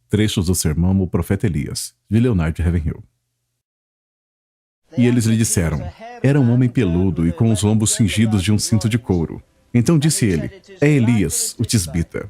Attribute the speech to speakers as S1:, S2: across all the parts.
S1: Trechos do sermão O Profeta Elias, de Leonard Ravenhill. E eles lhe disseram: era um homem peludo e com os lombos cingidos de um cinto de couro. Então disse ele: é Elias, o tisbita.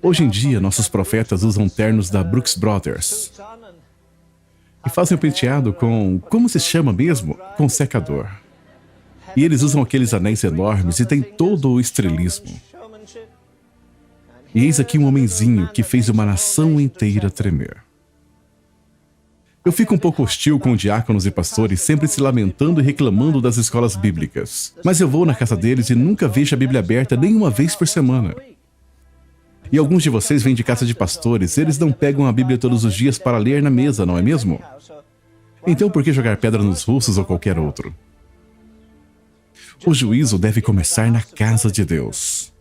S1: Hoje em dia, nossos profetas usam ternos da Brooks Brothers e fazem o penteado com, como se chama mesmo? Com secador. E eles usam aqueles anéis enormes e tem todo o estrelismo. E eis aqui um homenzinho que fez uma nação inteira tremer. Eu fico um pouco hostil com diáconos e pastores sempre se lamentando e reclamando das escolas bíblicas. Mas eu vou na casa deles e nunca vejo a Bíblia aberta nem uma vez por semana. E alguns de vocês vêm de casa de pastores, eles não pegam a Bíblia todos os dias para ler na mesa, não é mesmo? Então por que jogar pedra nos russos ou qualquer outro? O juízo deve começar na casa de Deus.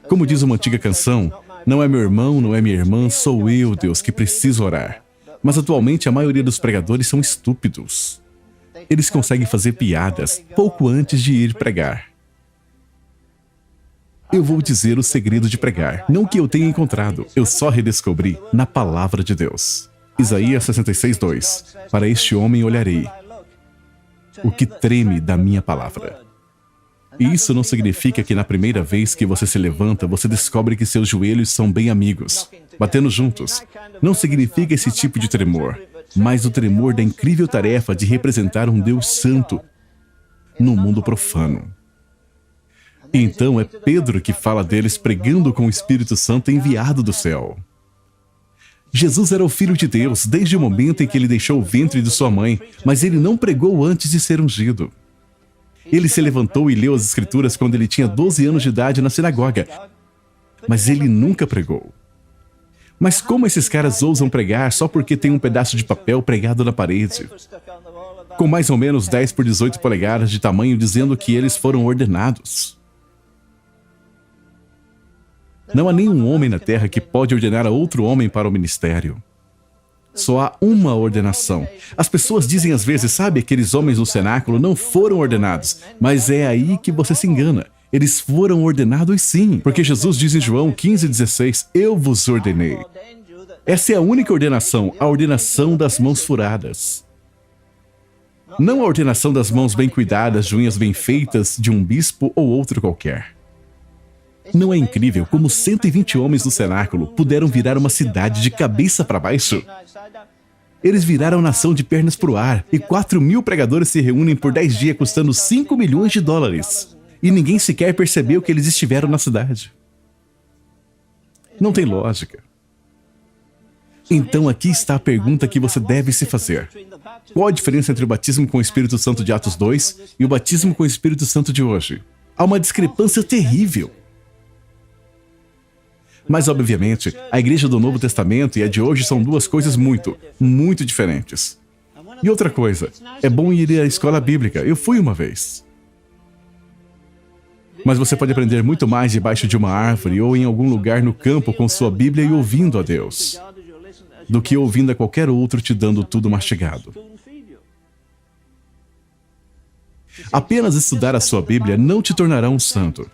S1: Como diz uma antiga canção, não é meu irmão, não é minha irmã, sou eu, Deus, que preciso orar. Mas atualmente a maioria dos pregadores são estúpidos. Eles conseguem fazer piadas pouco antes de ir pregar. Eu vou dizer o segredo de pregar, não que eu tenha encontrado, eu só redescobri na palavra de Deus. Isaías 66:2. Para este homem olharei, o que treme da minha palavra. E isso não significa que na primeira vez que você se levanta, você descobre que seus joelhos são bem amigos, batendo juntos. Não significa esse tipo de tremor, mas o tremor da incrível tarefa de representar um Deus santo no mundo profano. E então é Pedro que fala deles pregando com o Espírito Santo enviado do céu. Jesus era o Filho de Deus desde o momento em que ele deixou o ventre de sua mãe, mas ele não pregou antes de ser ungido. Ele se levantou e leu as Escrituras quando ele tinha 12 anos de idade na sinagoga, mas ele nunca pregou. Mas como esses caras ousam pregar só porque tem um pedaço de papel pregado na parede, com mais ou menos 10 por 18 polegadas de tamanho, dizendo que eles foram ordenados? Não há nenhum homem na terra que pode ordenar a outro homem para o ministério. Só há uma ordenação. As pessoas dizem às vezes, sabe, aqueles homens no cenáculo não foram ordenados. Mas é aí que você se engana. Eles foram ordenados sim. Porque Jesus diz em João 15:16, eu vos ordenei. Essa é a única ordenação, a ordenação das mãos furadas. Não a ordenação das mãos bem cuidadas, de unhas bem feitas, de um bispo ou outro qualquer. Não é incrível como 120 homens no cenáculo puderam virar uma cidade de cabeça para baixo? Eles viraram nação de pernas para o ar, e 4.000 pregadores se reúnem por 10 dias custando $5 milhões. E ninguém sequer percebeu que eles estiveram na cidade. Não tem lógica. Então aqui está a pergunta que você deve se fazer. Qual a diferença entre o batismo com o Espírito Santo de Atos 2 e o batismo com o Espírito Santo de hoje? Há uma discrepância terrível. Mas, obviamente, a igreja do Novo Testamento e a de hoje são duas coisas muito diferentes. E outra coisa, é bom ir à escola bíblica. Eu fui uma vez. Mas você pode aprender muito mais debaixo de uma árvore ou em algum lugar no campo com sua Bíblia e ouvindo a Deus, do que ouvindo a qualquer outro te dando tudo mastigado. Apenas estudar a sua Bíblia não te tornará um santo.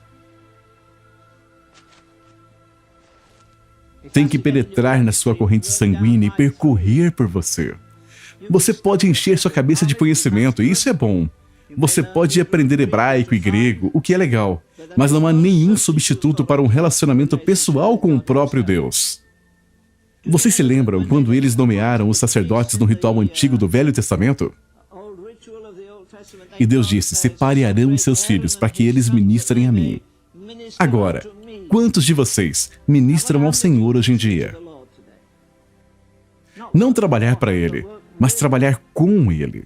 S1: Tem que penetrar na sua corrente sanguínea e percorrer por você. Você pode encher sua cabeça de conhecimento, e isso é bom. Você pode aprender hebraico e grego, o que é legal, mas não há nenhum substituto para um relacionamento pessoal com o próprio Deus. Vocês se lembram quando eles nomearam os sacerdotes no ritual antigo do Velho Testamento? E Deus disse, separe Arão e seus filhos para que eles ministrem a mim. Agora, quantos de vocês ministram ao Senhor hoje em dia? Não trabalhar para Ele, mas trabalhar com Ele.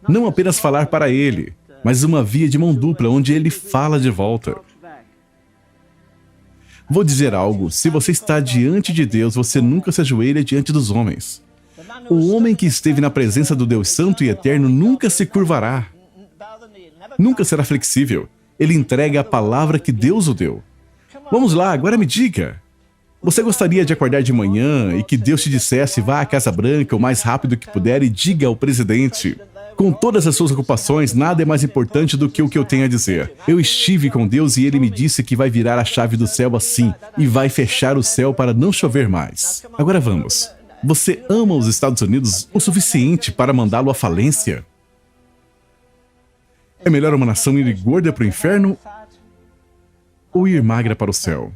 S1: Não apenas falar para Ele, mas uma via de mão dupla onde Ele fala de volta. Vou dizer algo, se você está diante de Deus, você nunca se ajoelha diante dos homens. O homem que esteve na presença do Deus Santo e Eterno nunca se curvará. Nunca será flexível. Ele entrega a palavra que Deus o deu. Vamos lá, agora me diga. Você gostaria de acordar de manhã e que Deus te dissesse, vá à Casa Branca o mais rápido que puder e diga ao presidente, Com todas as suas ocupações, nada é mais importante do que o que eu tenho a dizer. Eu estive com Deus e Ele me disse que vai virar a chave do céu assim e vai fechar o céu para não chover mais. Agora vamos. Você ama os Estados Unidos o suficiente para mandá-lo à falência? É melhor uma nação ir gorda para o inferno ou ir magra para o céu?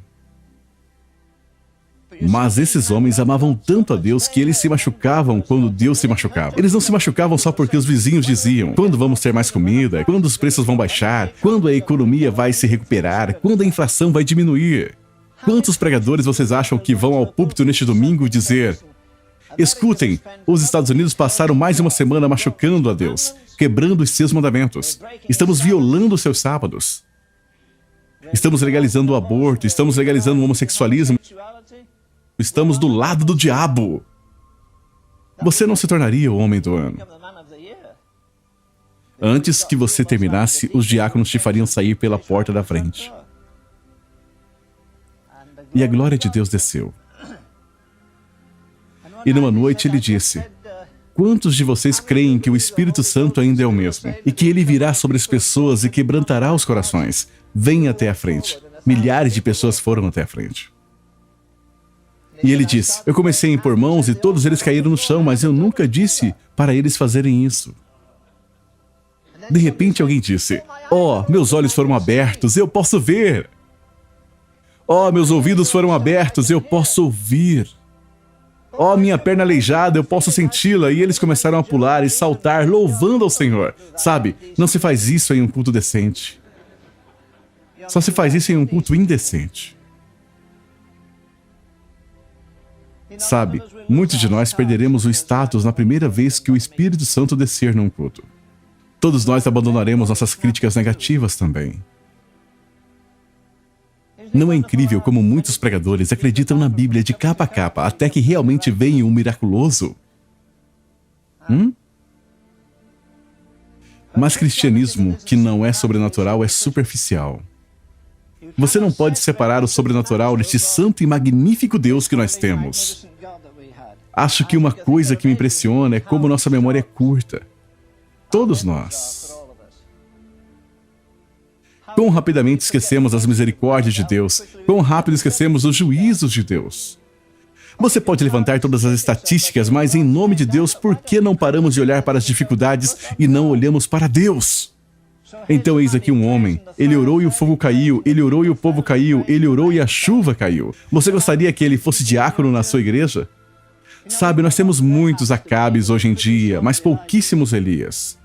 S1: Mas esses homens amavam tanto a Deus que eles se machucavam quando Deus se machucava. Eles não se machucavam só porque os vizinhos diziam: quando vamos ter mais comida? Quando os preços vão baixar? Quando a economia vai se recuperar? Quando a inflação vai diminuir? Quantos pregadores vocês acham que vão ao púlpito neste domingo dizer: escutem, os Estados Unidos passaram mais uma semana machucando a Deus, quebrando os seus mandamentos. Estamos violando os seus sábados. Estamos legalizando o aborto, estamos legalizando o homossexualismo. Estamos do lado do diabo. Você não se tornaria o homem do ano. Antes que você terminasse, os diáconos te fariam sair pela porta da frente. E a glória de Deus desceu. E numa noite ele disse: quantos de vocês creem que o Espírito Santo ainda é o mesmo? E que ele virá sobre as pessoas e quebrantará os corações? Venha até a frente. Milhares de pessoas foram até a frente. E ele disse: eu comecei a impor mãos e todos eles caíram no chão, mas eu nunca disse para eles fazerem isso. De repente alguém disse: oh, meus olhos foram abertos, eu posso ver. Oh, meus ouvidos foram abertos, eu posso ouvir. Oh, minha perna aleijada, eu posso senti-la. E eles começaram a pular e saltar, louvando ao Senhor. Sabe, não se faz isso em um culto decente. Só se faz isso em um culto indecente. Sabe, muitos de nós perderemos o status na primeira vez que o Espírito Santo descer num culto. Todos nós abandonaremos nossas críticas negativas também. Não é incrível como muitos pregadores acreditam na Bíblia de capa a capa até que realmente venha um miraculoso? Mas cristianismo que não é sobrenatural é superficial. Você não pode separar o sobrenatural deste santo e magnífico Deus que nós temos. Acho que uma coisa que me impressiona é como nossa memória é curta. Todos nós. Quão rapidamente esquecemos as misericórdias de Deus. Quão rápido esquecemos os juízos de Deus. Você pode levantar todas as estatísticas, mas em nome de Deus, por que não paramos de olhar para as dificuldades e não olhamos para Deus? Então eis aqui um homem, ele orou e o fogo caiu, ele orou e o povo caiu, ele orou e a chuva caiu. Você gostaria que ele fosse diácono na sua igreja? Sabe, nós temos muitos Acabes hoje em dia, mas pouquíssimos Elias.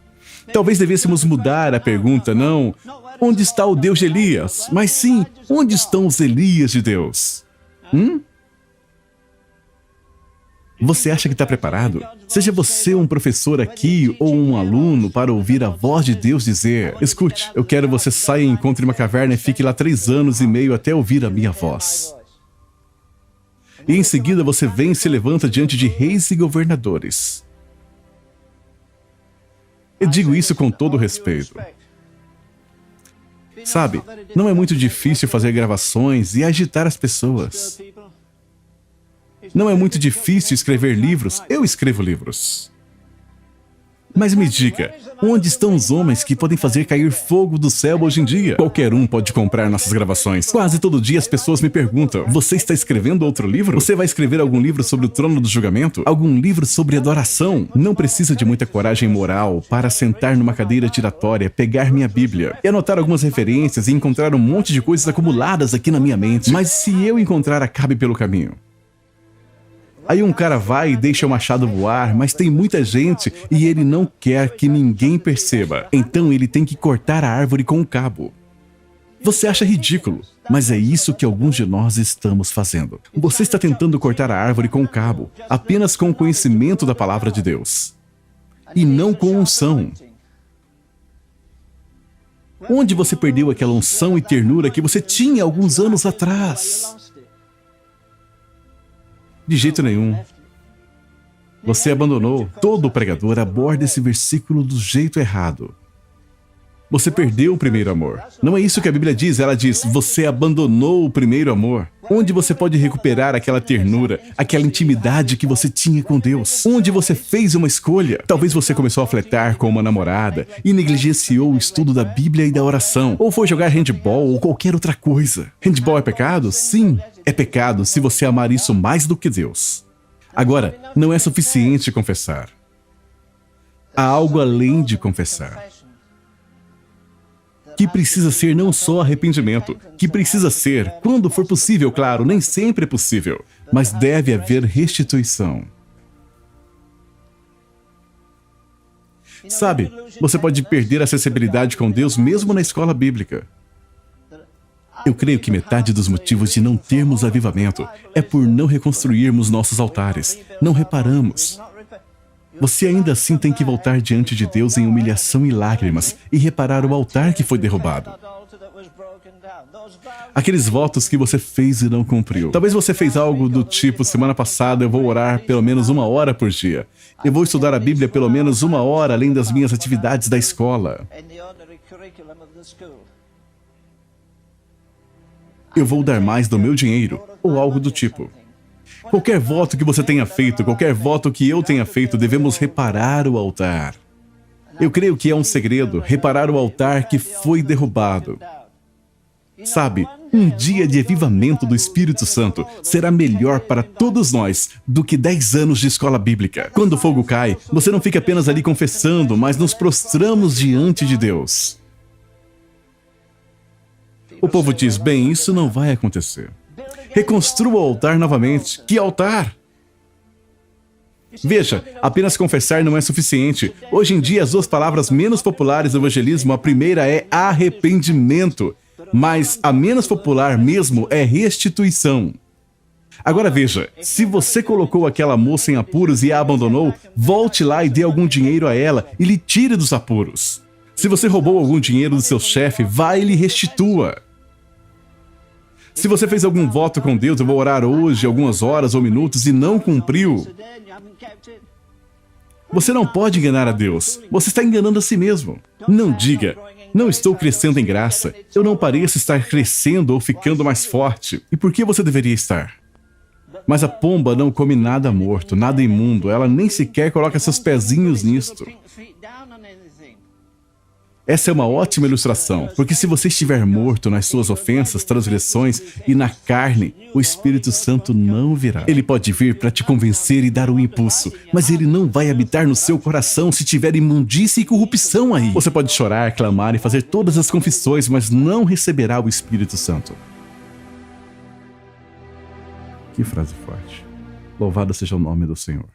S1: Talvez devêssemos mudar a pergunta, não, onde está o Deus de Elias? Mas sim, onde estão os Elias de Deus? Você acha que está preparado? Seja você um professor aqui ou um aluno para ouvir a voz de Deus dizer: escute, eu quero você saia e encontre uma caverna e fique lá 3 anos e meio até ouvir a minha voz. E em seguida você vem e se levanta diante de reis e governadores. Eu digo isso com todo respeito. Sabe, não é muito difícil fazer gravações e agitar as pessoas. Não é muito difícil escrever livros. Eu escrevo livros. Mas me diga, onde estão os homens que podem fazer cair fogo do céu hoje em dia? Qualquer um pode comprar nossas gravações. Quase todo dia as pessoas me perguntam: você está escrevendo outro livro? Você vai escrever algum livro sobre o trono do julgamento? Algum livro sobre adoração? Não precisa de muita coragem moral para sentar numa cadeira giratória, pegar minha Bíblia e anotar algumas referências e encontrar um monte de coisas acumuladas aqui na minha mente. Mas se eu encontrar Acabe pelo caminho? Aí um cara vai e deixa o machado voar, mas tem muita gente e ele não quer que ninguém perceba. Então ele tem que cortar a árvore com um cabo. Você acha ridículo, mas é isso que alguns de nós estamos fazendo. Você está tentando cortar a árvore com um cabo, apenas com o conhecimento da palavra de Deus. E não com unção. Onde você perdeu aquela unção e ternura que você tinha alguns anos atrás? De jeito nenhum. Você abandonou. Todo pregador aborda esse versículo do jeito errado. Você perdeu o primeiro amor. Não é isso que a Bíblia diz, ela diz, você abandonou o primeiro amor. Onde você pode recuperar aquela ternura, aquela intimidade que você tinha com Deus? Onde você fez uma escolha? Talvez você começou a flertar com uma namorada e negligenciou o estudo da Bíblia e da oração. Ou foi jogar handball ou qualquer outra coisa. Handball é pecado? Sim, é pecado se você amar isso mais do que Deus. Agora, não é suficiente confessar. Há algo além de confessar. Que precisa ser não só arrependimento, que precisa ser, quando for possível, claro, nem sempre é possível, mas deve haver restituição. Sabe, você pode perder a acessibilidade com Deus mesmo na escola bíblica. Eu creio que metade dos motivos de não termos avivamento é por não reconstruirmos nossos altares, não reparamos. Você ainda assim tem que voltar diante de Deus em humilhação e lágrimas e reparar o altar que foi derrubado. Aqueles votos que você fez e não cumpriu. Talvez você fez algo do tipo, semana passada eu vou orar pelo menos 1 hora por dia. Eu vou estudar a Bíblia pelo menos 1 hora além das minhas atividades da escola. Eu vou dar mais do meu dinheiro, ou algo do tipo. Qualquer voto que você tenha feito, qualquer voto que eu tenha feito, devemos reparar o altar. Eu creio que é um segredo, reparar o altar que foi derrubado. Sabe, um dia de avivamento do Espírito Santo será melhor para todos nós do que 10 anos de escola bíblica. Quando o fogo cai, você não fica apenas ali confessando, mas nos prostramos diante de Deus. O povo diz, bem, isso não vai acontecer. Reconstrua o altar novamente. Que altar? Veja, apenas confessar não é suficiente. Hoje em dia, as 2 palavras menos populares do evangelismo, a primeira é arrependimento, mas a menos popular mesmo é restituição. Agora veja, se você colocou aquela moça em apuros e a abandonou, volte lá e dê algum dinheiro a ela e lhe tire dos apuros. Se você roubou algum dinheiro do seu chefe, vá e lhe restitua. Se você fez algum voto com Deus, eu vou orar hoje, algumas horas ou minutos, e não cumpriu, você não pode enganar a Deus. Você está enganando a si mesmo. Não diga, não estou crescendo em graça. Eu não pareço estar crescendo ou ficando mais forte. E por que você deveria estar? Mas a pomba não come nada morto, nada imundo. Ela nem sequer coloca seus pezinhos nisto. Essa é uma ótima ilustração, porque se você estiver morto nas suas ofensas, transgressões e na carne, o Espírito Santo não virá. Ele pode vir para te convencer e dar um impulso, mas ele não vai habitar no seu coração se tiver imundícia e corrupção aí. Você pode chorar, clamar e fazer todas as confissões, mas não receberá o Espírito Santo. Que frase forte. Louvado seja o nome do Senhor.